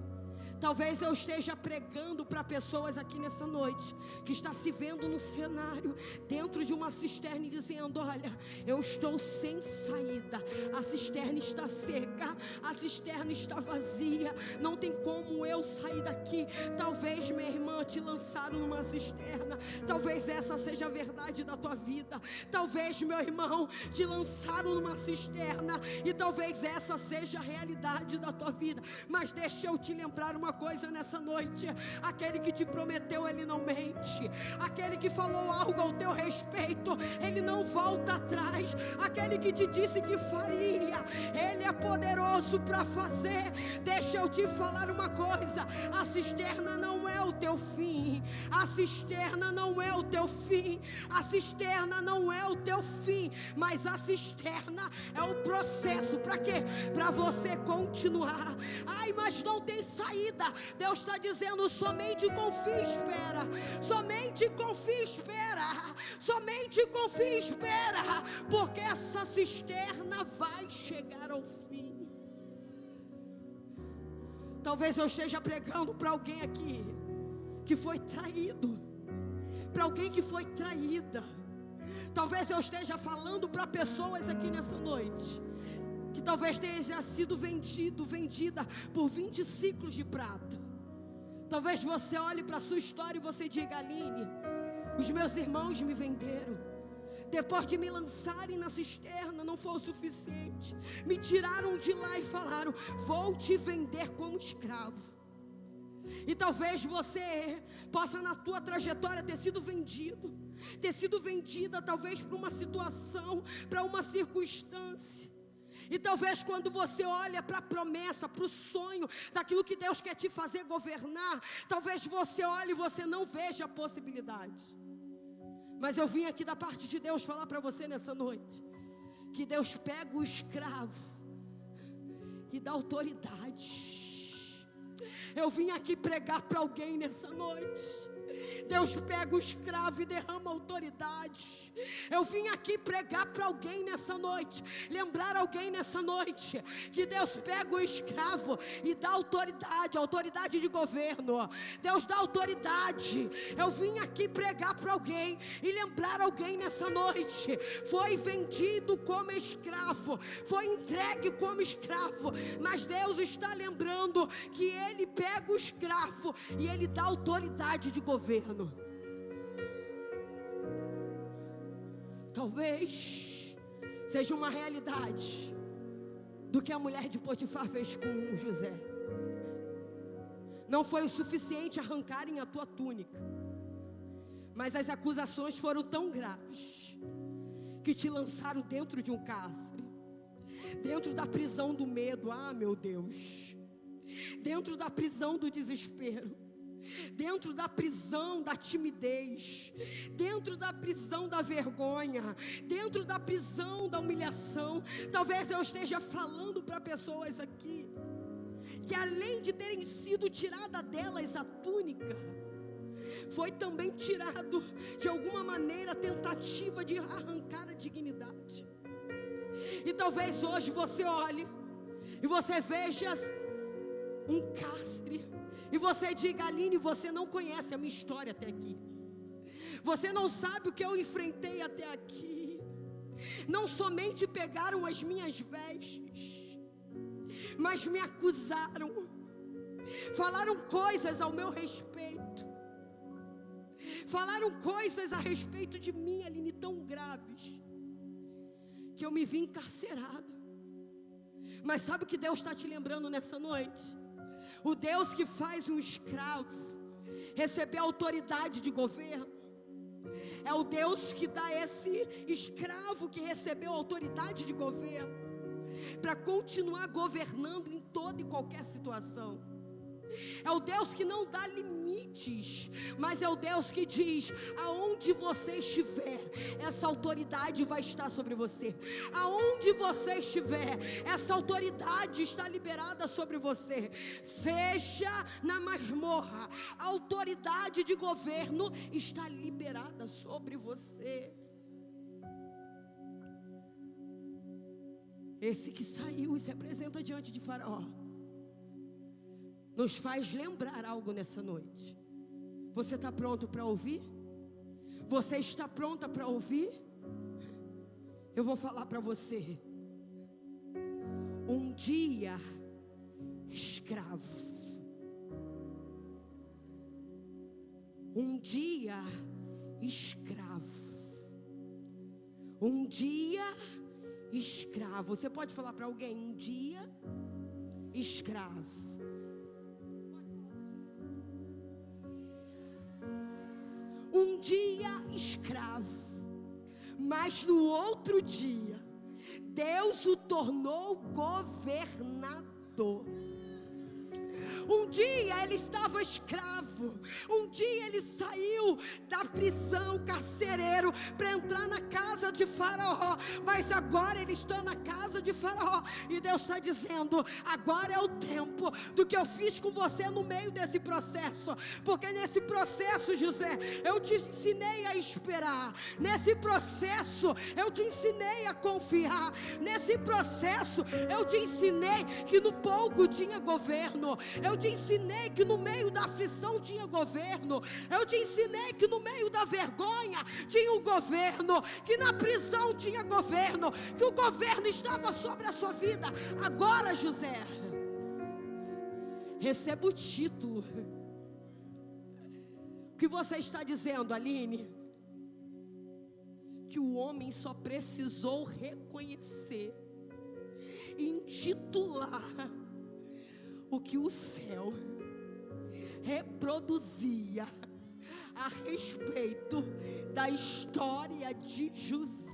Talvez eu esteja pregando para pessoas aqui nessa noite que está se vendo no cenário dentro de uma cisterna e dizendo: olha, eu estou sem saída, a cisterna está seca, a cisterna está vazia, não tem como eu sair daqui. Talvez, minha irmã, te lançaram numa cisterna, talvez essa seja a verdade da tua vida. Talvez, meu irmão, te lançaram numa cisterna e talvez essa seja a realidade da tua vida. Mas deixa eu te lembrar uma coisa nessa noite: aquele que te prometeu, ele não mente. Aquele que falou algo ao teu respeito, ele não volta atrás. Aquele que te disse que faria, ele é poderoso poderoso para fazer. Deixa eu te falar uma coisa: a cisterna não é o teu fim, a cisterna não é o teu fim, a cisterna não é o teu fim, mas a cisterna é o processo. Para quê? Para você continuar. Ai, mas não tem saída. Deus está dizendo: somente confia e espera, somente confia e espera, somente confia e espera, porque essa cisterna vai chegar ao fim. Talvez eu esteja pregando para alguém aqui que foi traído, para alguém que foi traída. Talvez eu esteja falando para pessoas aqui nessa noite que talvez tenha sido vendida por 20 ciclos de prata. Talvez você olhe para a sua história e você diga: Aline, os meus irmãos me venderam. Depois de me lançarem na cisterna, não foi o suficiente. Me tiraram de lá e falaram: vou te vender como escravo. E talvez você possa na tua trajetória ter sido vendida talvez para uma situação, para uma circunstância. E talvez quando você olha para a promessa, para o sonho, daquilo que Deus quer te fazer governar, talvez você olhe e você não veja a possibilidade. Mas eu vim aqui da parte de Deus falar para você nessa noite, que Deus pega o escravo e dá autoridade. Eu vim aqui pregar para alguém nessa noite: Deus pega o escravo e derrama autoridade. Eu vim aqui pregar para alguém nessa noite, lembrar alguém nessa noite, que Deus pega o escravo e dá autoridade, autoridade de governo. Deus dá autoridade. Eu vim aqui pregar para alguém e lembrar alguém nessa noite: foi vendido como escravo, foi entregue como escravo, mas Deus está lembrando que Ele pega o escravo e Ele dá autoridade de governo. Talvez seja uma realidade do que a mulher de Potifar fez com José. Não foi o suficiente arrancarem a tua túnica, mas as acusações foram tão graves que te lançaram dentro de um cárcere, dentro da prisão do medo. Ah, meu Deus! Dentro da prisão do desespero, dentro da prisão da timidez, dentro da prisão da vergonha, dentro da prisão da humilhação. Talvez eu esteja falando para pessoas aqui que, além de terem sido tirada delas a túnica, foi também tirado de alguma maneira a tentativa de arrancar a dignidade. E talvez hoje você olhe e você veja um cárcere e você diga: Aline, você não conhece a minha história até aqui. Você não sabe o que eu enfrentei até aqui. Não somente pegaram as minhas vestes, mas me acusaram, falaram coisas ao meu respeito, falaram coisas a respeito de mim, Aline, tão graves, que eu me vi encarcerado. Mas sabe o que Deus está te lembrando nessa noite? O Deus que faz um escravo receber autoridade de governo é o Deus que dá esse escravo que recebeu autoridade de governo para continuar governando em toda e qualquer situação. É o Deus que não dá limites, mas é o Deus que diz: aonde você estiver, essa autoridade vai estar sobre você. Aonde você estiver, essa autoridade está liberada sobre você. Seja na masmorra, a autoridade de governo está liberada sobre você. Esse que saiu e se apresenta diante de Faraó nos faz lembrar algo nessa noite. Você está pronto para ouvir? Você está pronta para ouvir? Eu vou falar para você. Um dia escravo, um dia escravo, um dia escravo. Você pode falar para alguém: um dia escravo. Um dia escravo, mas no outro dia Deus o tornou governador. Um dia ele estava escravo, um dia ele saiu da prisão, carcereiro, para entrar na casa de Faraó, mas agora ele está na casa de Faraó, e Deus está dizendo: agora é o tempo do que eu fiz com você no meio desse processo, porque nesse processo, José, eu te ensinei a esperar, nesse processo eu te ensinei a confiar, nesse processo eu te ensinei que no pouco tinha governo, eu te ensinei que no meio da aflição tinha governo, eu te ensinei que no meio da vergonha tinha o governo, que na prisão tinha governo, que o governo estava sobre a sua vida. Agora, José, receba o título. O que você está dizendo, Aline? Que o homem só precisou reconhecer, intitular o que o céu reproduzia a respeito da história de José.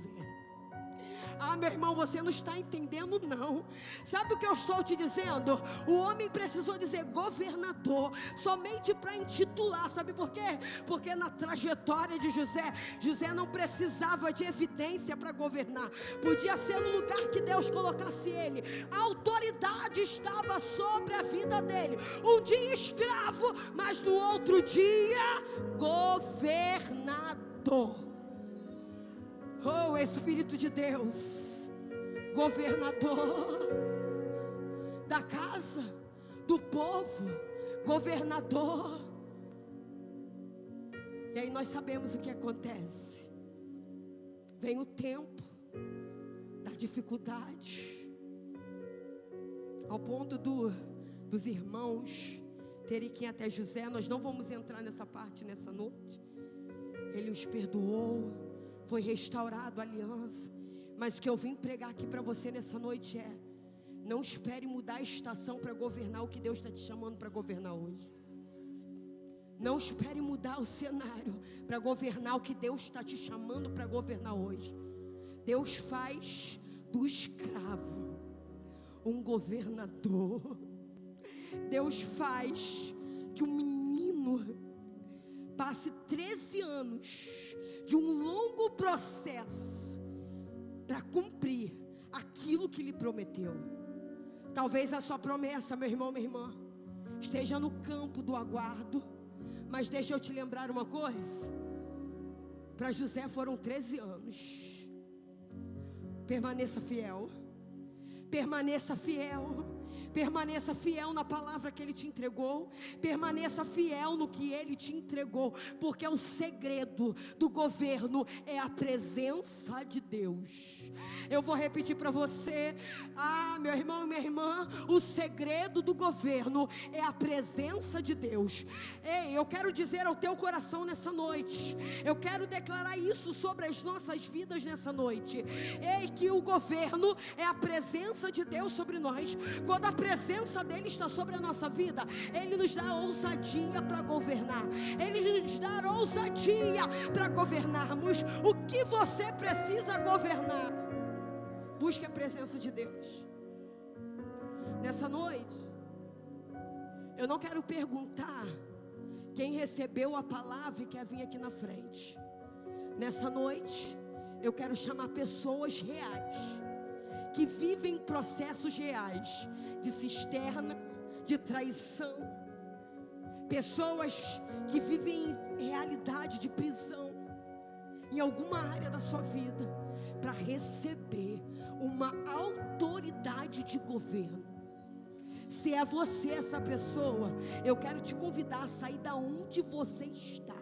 Ah, meu irmão, você não está entendendo não. Sabe o que eu estou te dizendo? O homem precisou dizer governador somente para intitular. Sabe por quê? Porque na trajetória de José, José não precisava de evidência para governar. Podia ser no lugar que Deus colocasse ele. A autoridade estava sobre a vida dele. Um dia escravo, mas no outro dia governador. Oh, Espírito de Deus, governador da casa, do povo, governador. E aí nós sabemos o que acontece. Vem o tempo da dificuldade, ao ponto dos irmãos terem que ir até José. Nós não vamos entrar nessa parte nessa noite. Ele os perdoou, foi restaurado a aliança. Mas o que eu vim pregar aqui para você nessa noite é: não espere mudar a estação para governar o que Deus está te chamando para governar hoje. Não espere mudar o cenário para governar o que Deus está te chamando para governar hoje. Deus faz do escravo um governador. Deus faz que um menino passe 13 anos de um longo processo para cumprir aquilo que lhe prometeu. Talvez a sua promessa, meu irmão, minha irmã, esteja no campo do aguardo, mas deixa eu te lembrar uma coisa: para José foram 13 anos. Permaneça fiel, permaneça fiel. Permaneça fiel na palavra que Ele te entregou. Permaneça fiel no que Ele te entregou, porque o segredo do governo é a presença de Deus. Eu vou repetir para você, meu irmão e minha irmã, o segredo do governo é a presença de Deus. Ei, eu quero dizer ao teu coração nessa noite, eu quero declarar isso sobre as nossas vidas nessa noite. Ei, que o governo é a presença de Deus sobre nós. Quando a presença dele está sobre a nossa vida, Ele nos dá ousadia para governar. Ele nos dá ousadia para governarmos. O que você precisa governar? Busque a presença de Deus. Nessa noite, eu não quero perguntar quem recebeu a palavra e quer vir aqui na frente. Nessa noite, eu quero chamar pessoas reais, que vivem processos reais de cisterna, de traição, pessoas que vivem em realidade de prisão em alguma área da sua vida, para receber uma autoridade de governo. Se é você essa pessoa, eu quero te convidar a sair da onde você está.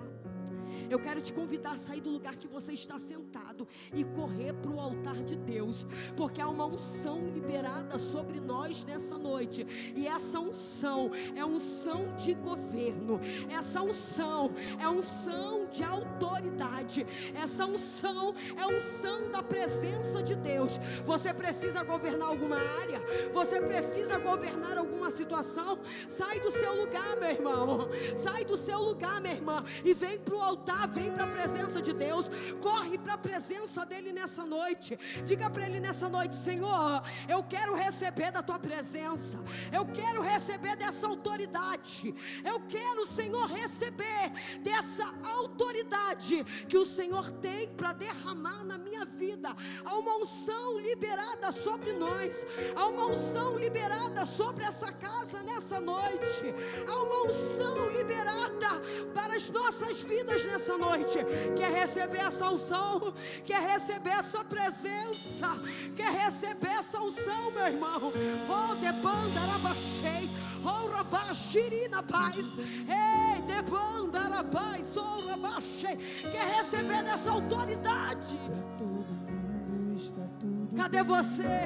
Eu quero te convidar a sair do lugar que você está sentado e correr para o altar de Deus, porque há uma unção liberada sobre nós nessa noite, e essa unção é unção de governo, essa unção é unção de autoridade. autoridade. Essa unção é unção da presença de Deus. Você precisa governar alguma área, você precisa governar alguma situação. Sai do seu lugar, meu irmão, sai do seu lugar, minha irmã, e vem para o altar, vem para a presença de Deus. Corre para a presença dele nessa noite. Diga para ele nessa noite: Senhor, eu quero receber da tua presença, eu quero receber dessa autoridade, eu quero, Senhor, receber dessa autoridade que o Senhor tem para derramar na minha vida. Há uma unção liberada sobre nós, há uma unção liberada sobre essa casa nessa noite, há uma unção liberada para as nossas vidas nessa noite. Quer receber essa unção? Quer receber essa presença? Quer receber essa unção, meu irmão? Oh, debanda rabachei, oh, rabachiri na paz, ei, debanda rabais, oh, rabachei. Quer receber dessa autoridade? Todo mundo está tudo Cadê você?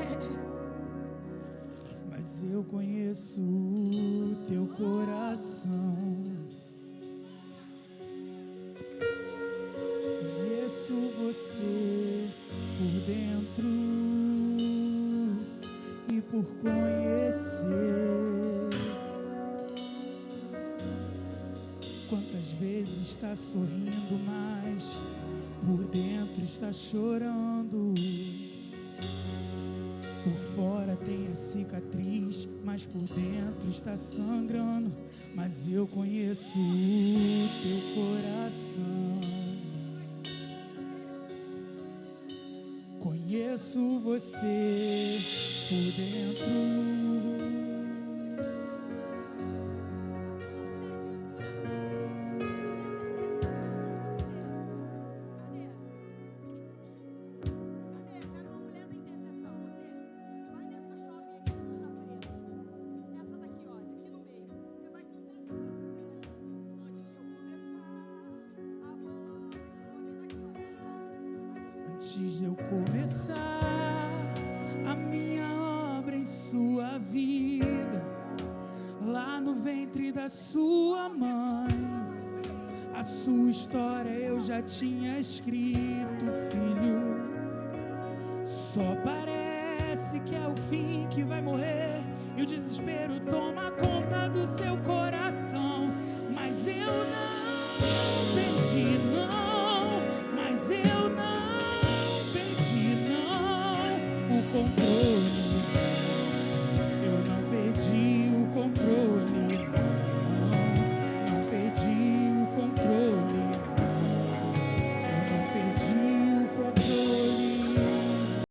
Mas eu conheço o teu coração, conheço você por dentro e por conhecer. Quantas vezes está sorrindo, mas por dentro está chorando. Por fora tem a cicatriz, mas por dentro está sangrando. Mas eu conheço o teu coração, conheço você por dentro. Antes de eu começar a minha obra em sua vida, lá no ventre da sua mãe, a sua história eu já tinha escrito, filho. Só parece que é o fim, que vai morrer, e o desespero toma conta do seu coração.